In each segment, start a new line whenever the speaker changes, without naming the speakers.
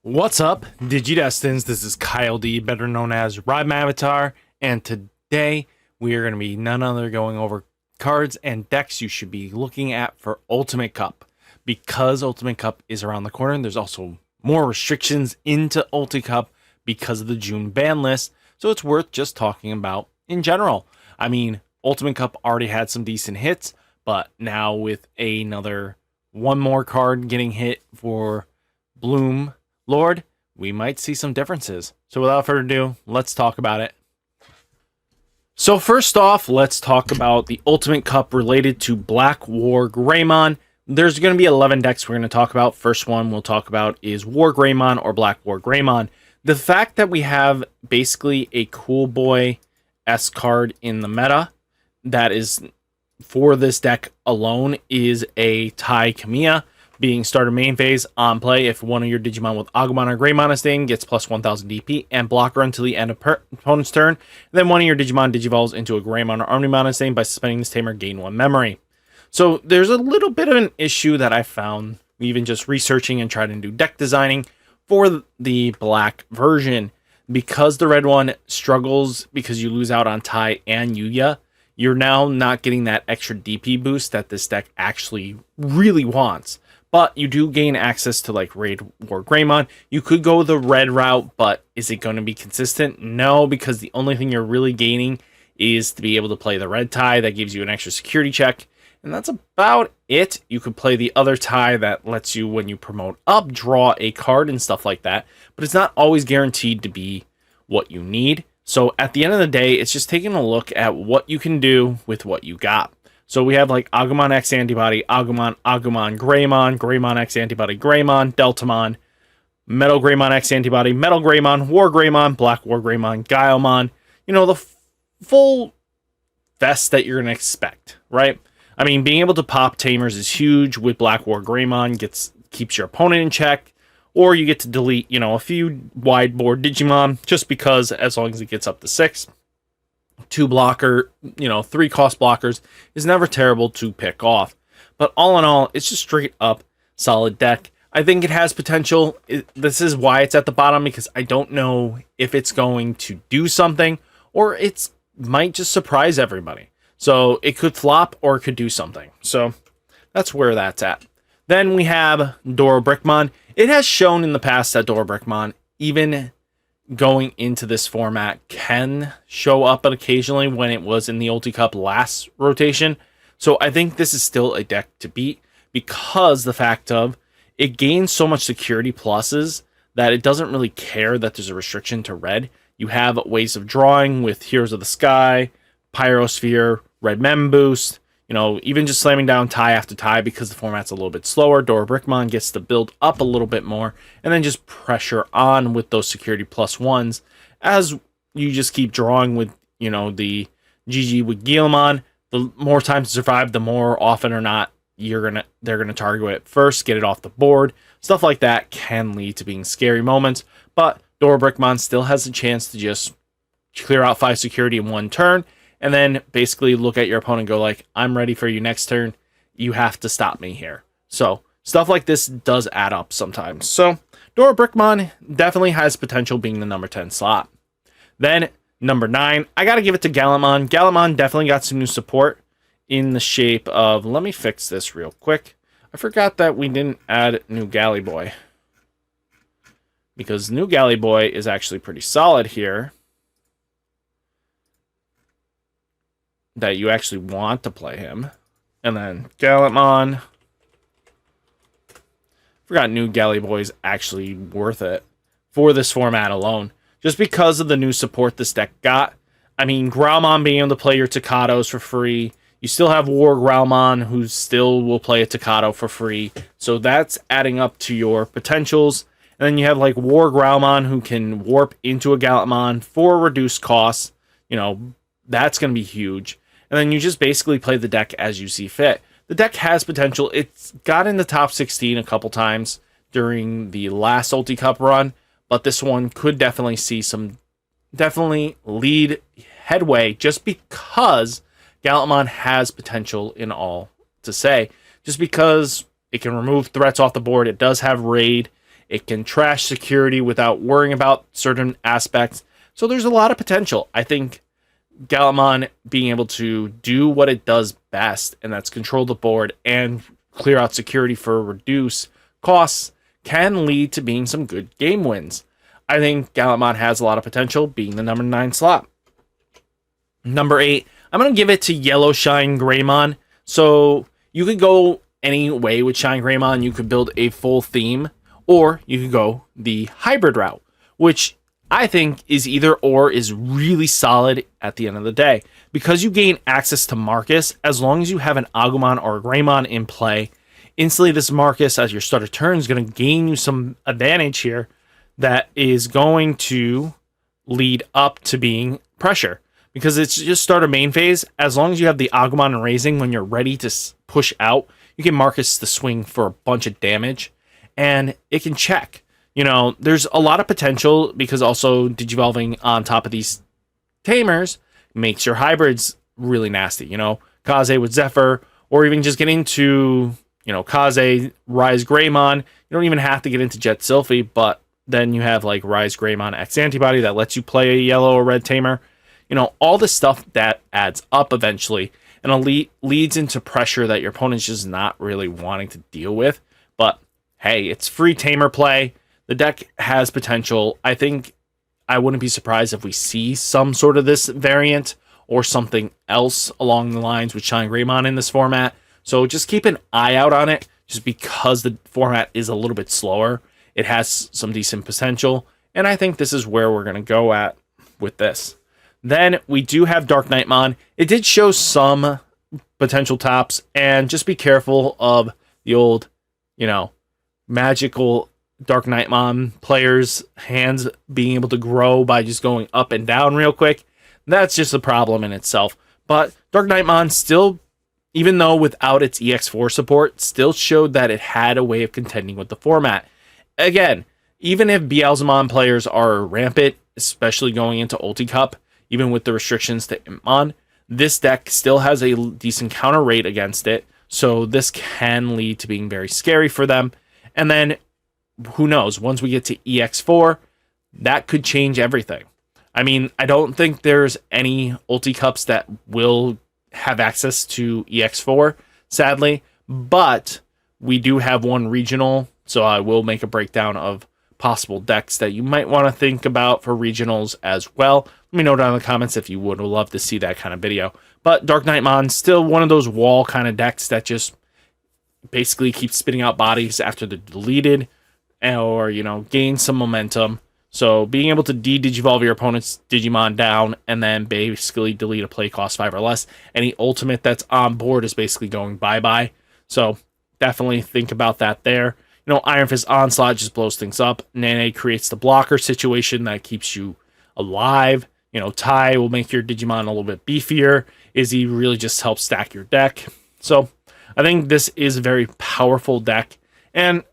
What's up, Digidestins? This is Kyle D, better known as RideMyAvatar, and today we are going to be none other going over cards and decks you should be looking at for Ultimate Cup. Because Ultimate Cup is around the corner, there's also more restrictions into Ultimate Cup because of the June ban list, so it's worth just talking about in general. I mean, Ultimate Cup already had some decent hits, but now with one more card getting hit for Bloom Lord, we might see some differences. So without further ado, let's talk about it. So first off, let's talk about the Ultimate Cup related to Blackboard Greymon. There's going to be 11 decks we're going to talk about. First one we'll talk about is War Greymon or Blackboard Greymon. The fact that we have basically a Cool Boy S card in the meta that is for this deck alone is a Tai Kamiya, being starter main phase on play. If one of your Digimon with Agumon or Greymon is staying, gets plus 1000 DP and blocker until the end of opponent's turn. Then one of your Digimon digivolves into a Greymon or Omnimon is staying. By suspending this tamer, gain 1 memory. So there's a little bit of an issue that I found, even just researching and trying to do deck designing for the black version. Because the red one struggles because you lose out on Tai and Yuya, you're now not getting that extra DP boost that this deck actually really wants. But you do gain access to like Raid War Greymon. You could go the red route, but is it going to be consistent? No, because the only thing you're really gaining is to be able to play the red tie that gives you an extra security check. And that's about it. You could play the other tie that lets you, when you promote up, draw a card and stuff like that. But it's not always guaranteed to be what you need. So at the end of the day, it's just taking a look at what you can do with what you got. So we have like Agumon X Antibody, Agumon, Greymon, Greymon X Antibody, Greymon, Deltamon, Metal Greymon X Antibody, Metal Greymon, War Greymon, Black War Greymon, Galimon. You know, the full fest that you're going to expect, right? I mean, being able to pop Tamers is huge with Black War Greymon, keeps your opponent in check, or you get to delete, a few wide board Digimon, just because as long as it gets up to 6. 2 blocker, 3 cost blockers is never terrible to pick off. But all in all, it's just straight up solid deck. I think it has potential. This is why it's at the bottom, because I don't know if it's going to do something or it might just surprise everybody. So it could flop or it could do something. So that's where that's at. Then we have Dora Brickman. It has shown in the past that Dora Brickman, even going into this format, can show up occasionally when it was in the Ulti Cup last rotation. So I think this is still a deck to beat because the fact of it gains so much security pluses that it doesn't really care that there's a restriction to red. You have ways of drawing with Heroes of the Sky, Pyrosphere, Red Mem boost, even just slamming down tie after tie because the format's a little bit slower. Dora Brickman gets to build up a little bit more and then just pressure on with those security plus ones as you just keep drawing with, the GG with Galimon. The more time to survive, the more often or not they're gonna target it first, get it off the board. Stuff like that can lead to being scary moments, but Dora Brickman still has a chance to just clear out 5 security in 1 turn. And then basically look at your opponent and go like, I'm ready for you next turn. You have to stop me here. So stuff like this does add up sometimes. So Dora Brickman definitely has potential being the number 10 slot. Then number 9, I got to give it to Galimon. Galimon definitely got some new support in the shape of, let me fix this real quick. I forgot that we didn't add new Galley Boy, because new Galley Boy is actually pretty solid here. That you actually want to play him. And then Galimon. Forgot new Galley Boy is actually worth it for this format alone. Just because of the new support this deck got. I mean, Growlmon being able to play your Takatos for free. You still have War Growlmon who still will play a Takato for free. So that's adding up to your potentials. And then you have like War Growlmon who can warp into a Galimon for reduced costs. That's going to be huge. And then you just basically play the deck as you see fit. The deck has potential. It's got in the top 16 a couple times during the last Ulti Cup run, but this one could definitely see definitely lead headway just because Galimon has potential in all to say. Just because it can remove threats off the board, it does have raid, It can trash security without worrying about certain aspects. So there's a lot of potential. I think Galimon being able to do what it does best, and that's control the board and clear out security for reduce costs, can lead to being some good game wins. I think Galimon has a lot of potential being the number 9 slot. Number 8, I'm going to give it to Yellow Shine Greymon. So you could go any way with Shine Greymon. You could build a full theme, or you could go the hybrid route, which I think is either or is really solid at the end of the day. Because you gain access to Marcus, as long as you have an Agumon or a Greymon in play, instantly this Marcus as your starter turn is going to gain you some advantage here that is going to lead up to being pressure. Because it's just starter main phase, as long as you have the Agumon and Raising when you're ready to push out, you can Marcus the swing for a bunch of damage, and it can check. You know, there's a lot of potential because also Digivolving on top of these tamers makes your hybrids really nasty. You know, Kaze with Zephyr, or even just getting to, you know, Kaze, Rise Greymon. You don't even have to get into Jet Sylphie, but then you have like Rise Greymon X Antibody that lets you play a yellow or red tamer. You know, all this stuff that adds up eventually and leads into pressure that your opponent's just not really wanting to deal with. But hey, it's free tamer play. The deck has potential. I think I wouldn't be surprised if we see some sort of this variant or something else along the lines with Shine Greymon in this format. So just keep an eye out on it, just because the format is a little bit slower. It has some decent potential, and I think this is where we're going to go at with this. Then we do have Dark Knightmon. It did show some potential tops, and just be careful of the old, you know, magical Dark Knightmon players' hands being able to grow by just going up and down real quick. That's just a problem in itself. But Dark Knightmon still, even though without its EX4 support, still showed that it had a way of contending with the format. Again, even if Bialsamon players are rampant, especially going into Ulti Cup, even with the restrictions to Impmon, this deck still has a decent counter rate against it, so this can lead to being very scary for them. And then, who knows, once we get to EX4, that could change everything. I mean, I don't think there's any Ulti Cups that will have access to EX4, sadly, but we do have one regional, so I will make a breakdown of possible decks that you might want to think about for regionals as well. Let me know down in the comments if you would love to see that kind of video. But Dark Knightmon, still one of those wall kind of decks that just basically keeps spitting out bodies after they're deleted, or, you know, gain some momentum. So being able to de-digivolve your opponent's Digimon down and then basically delete a play cost 5 or less, any ultimate that's on board is basically going bye-bye. So definitely think about that there. You know, Iron Fist Onslaught just blows things up. Nene creates the blocker situation that keeps you alive. You know, Tai will make your Digimon a little bit beefier. Izzy really just helps stack your deck. So I think this is a very powerful deck. And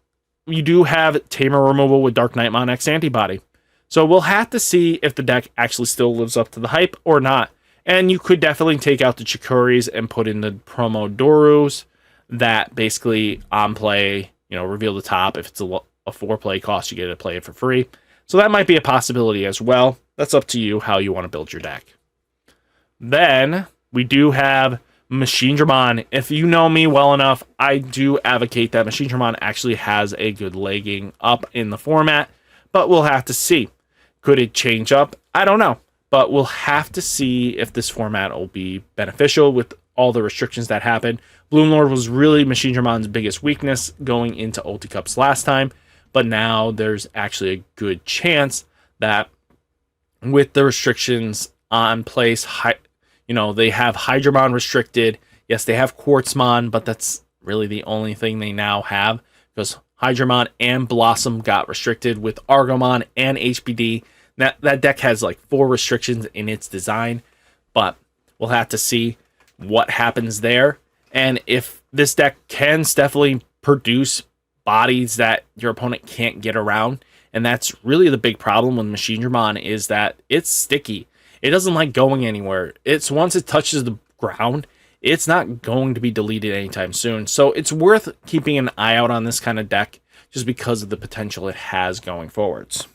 you do have Tamer removal with Dark Knightmon X Antibody. So we'll have to see if the deck actually still lives up to the hype or not. And you could definitely take out the Chikuris and put in the promo Dorus that basically on play, you know, reveal the top. If it's a 4-play cost, you get to play it for free. So that might be a possibility as well. That's up to you how you want to build your deck. Then we do have Machine Dramon. If you know me well enough, I do advocate that Machine Dramon actually has a good legging up in the format, but we'll have to see. Could it change up? I don't know, but we'll have to see if this format will be beneficial with all the restrictions that happen. Bloom Lord was really Machine Dramon's biggest weakness going into Ulti Cups last time, but now there's actually a good chance that with the restrictions on place, you know, they have Hydramon restricted. Yes, they have Quartzmon, but that's really the only thing they now have, because Hydramon and Blossom got restricted with Argomon and HBD. That deck has like 4 restrictions in its design, but we'll have to see what happens there. And if this deck can definitely produce bodies that your opponent can't get around, and that's really the big problem with Machine Dramon, is that it's sticky. It doesn't like going anywhere. It's once it touches the ground, it's not going to be deleted anytime soon. So it's worth keeping an eye out on this kind of deck just because of the potential it has going forwards.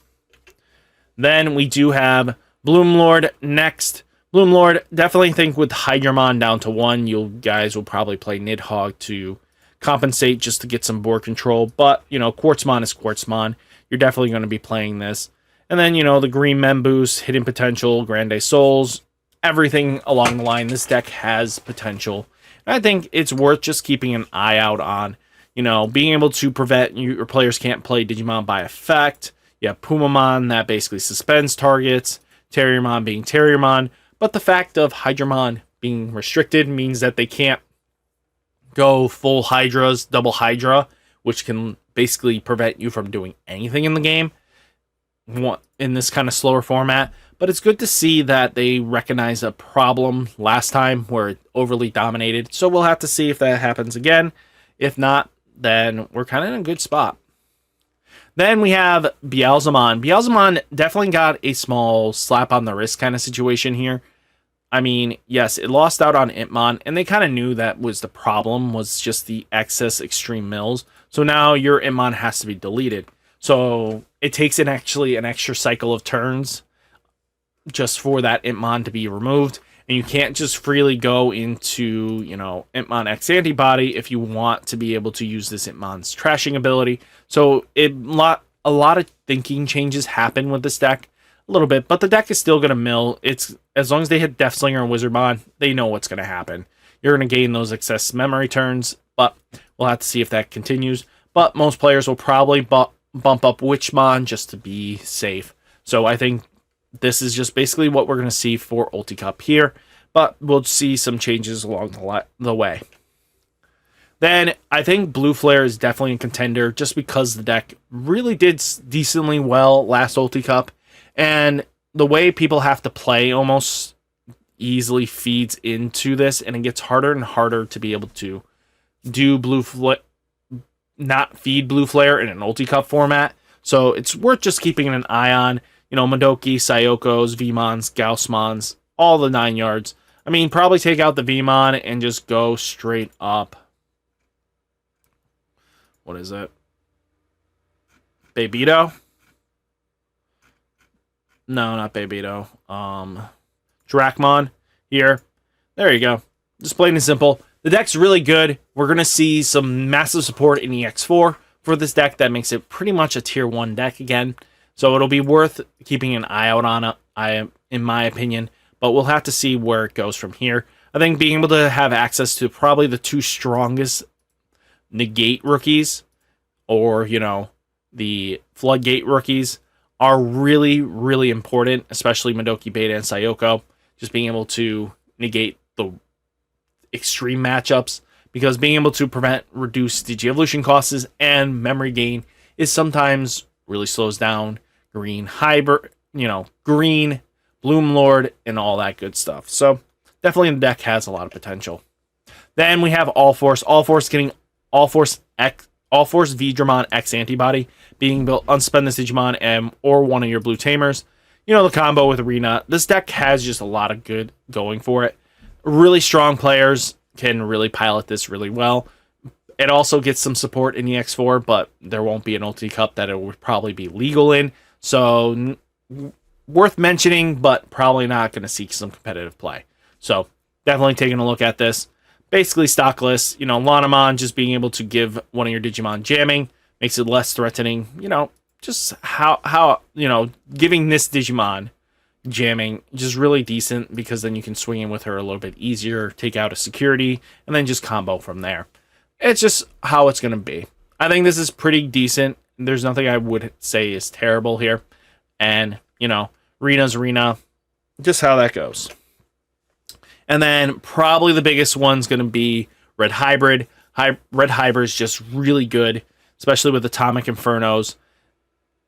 Then we do have Bloomlord next. Bloomlord, definitely think with Hydramon down to 1, you guys will probably play Nidhogg to compensate just to get some board control. But, you know, Quartzmon is Quartzmon. You're definitely going to be playing this. And then, you know, the Green Memboost, Hidden Potential, Grande Souls, everything along the line. This deck has potential. And I think it's worth just keeping an eye out on, you know, being able to prevent your players can't play Digimon by effect. You have Pumamon that basically suspends targets, Terriermon being Terriermon. But the fact of Hydramon being restricted means that they can't go full Hydras, double Hydra, which can basically prevent you from doing anything in the game in this kind of slower format. But it's good to see that they recognize a problem last time where it overly dominated. So we'll have to see if that happens again. If not, then we're kind of in a good spot. Then we have Bialsamon. Bialsamon definitely got a small slap on the wrist kind of situation here. I mean, yes, it lost out on Itmon, and they kind of knew that was the problem, was just the excess extreme mills. So now your Itmon has to be deleted. So it takes actually an extra cycle of turns just for that Itmon to be removed. And you can't just freely go into, you know, Itmon X Antibody if you want to be able to use this Itmon's trashing ability. So a lot of thinking changes happen with this deck. A little bit, but the deck is still going to mill. It's as long as they hit Deathslinger and Wizardmon, they know what's going to happen. You're going to gain those excess memory turns, but we'll have to see if that continues. But most players will probably bump up Witchmon just to be safe. So I think this is just basically what we're going to see for Ulti Cup here, but we'll see some changes along the way. Then I think Blue Flare is definitely a contender just because the deck really did decently well last Ulti Cup. And the way people have to play almost easily feeds into this, and it gets harder and harder to be able to do not feed Blue Flare in an Ulti Cup format. So it's worth just keeping an eye on, you know, Madoki, Sayokos, Vmons, Gaussmons, all the 9 yards. I mean, probably take out the Vmon and just go straight up. What is it? Babeto? No, not Babeto. Dracmon here. There you go. Just plain and simple. The deck's really good. We're going to see some massive support in EX4 for this deck. That makes it pretty much a tier 1 deck again. So it'll be worth keeping an eye out on it, in my opinion. But we'll have to see where it goes from here. I think being able to have access to probably the 2 strongest negate rookies, or, you know, the floodgate rookies, are really, really important, especially Madoki Beta and Sayoko. Just being able to negate the extreme matchups, because being able to prevent reduced Digi-Evolution costs and memory gain is sometimes really slows down Green Hybrid, you know, Green, Bloomlord, and all that good stuff. So definitely the deck has a lot of potential. Then we have All Force. All Force getting All Force Vdramon X Antibody, being built unspend this Digimon or one of your blue tamers. You know, the combo with Arena. This deck has just a lot of good going for it. Really strong players can really pilot this really well. It also gets some support in EX4, but there won't be an Ulti Cup that it would probably be legal in. So worth mentioning, but probably not going to see some competitive play. So definitely taking a look at this. Basically stockless, you know, Lanamon just being able to give one of your Digimon jamming makes it less threatening. You know, just how you know, giving this Digimon jamming just really decent, because then you can swing in with her a little bit easier, take out a security, and then just combo from there. It's just how it's going to be. I think this is pretty decent. There's nothing I would say is terrible here. And, you know, Rena's Rena, just how that goes. And then probably the biggest one's going to be Red Hybrid. Red Hybrid is just really good, especially with Atomic Infernos.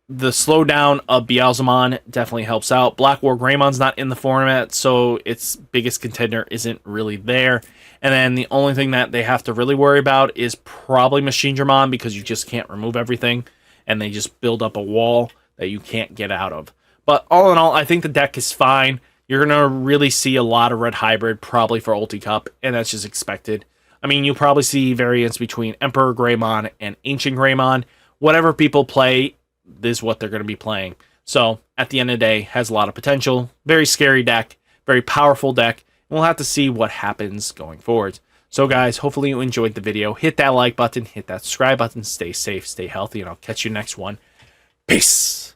The slowdown of Bialsamon definitely helps out. Blackboard Greymon's not in the format, so its biggest contender isn't really there. And then the only thing that they have to really worry about is probably Machine Dramon, because you just can't remove everything, and they just build up a wall that you can't get out of. But all in all, I think the deck is fine. You're going to really see a lot of red hybrid probably for Ulti Cup, and that's just expected. I mean, you'll probably see variants between Emperor Greymon and Ancient Greymon. Whatever people play is what they're going to be playing. So, at the end of the day, has a lot of potential. Very scary deck. Very powerful deck. We'll have to see what happens going forward. So, guys, hopefully you enjoyed the video. Hit that like button. Hit that subscribe button. Stay safe. Stay healthy. And I'll catch you next one. Peace.